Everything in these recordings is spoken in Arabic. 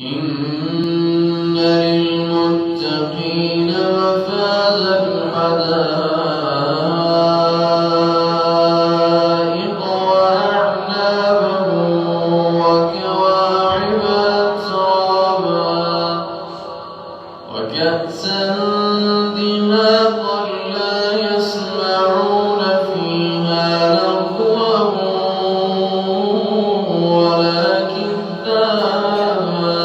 إن للمتقين مفازا حدائق وأعنابا وكواعب أترابا وكأسا دهاقا لا يسمعون فيها لغوا ولا كذابا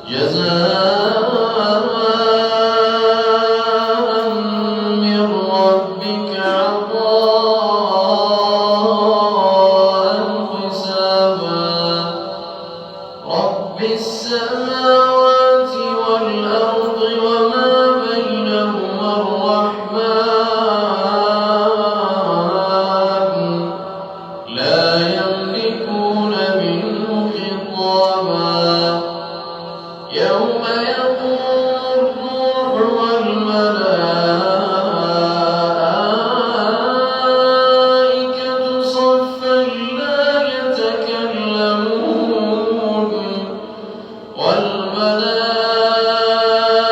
جزاء من ربك عطاء حسابا رب السماوات والأرض وما بينهما الرحمن لا يملكون منه خطابا يوم يقوم الروح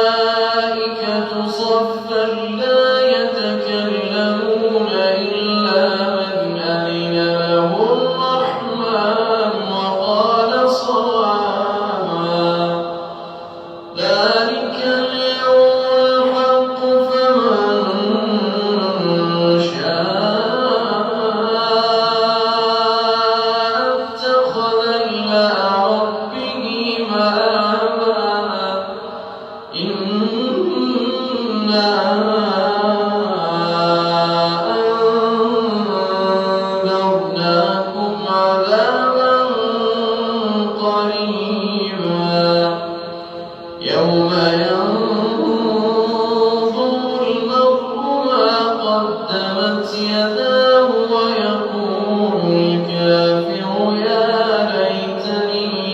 والملائكة صفا لا يتكلمون إلا من أذن له الرحمن وقال صوابا ذلك اليوم الحق فمن شاء اتخذ إلى ربه مآبا إنا أنذرناكم عذابا قريبا يوم ينظر المرء ما قدمت يداه ويقول الكافر يا ليتني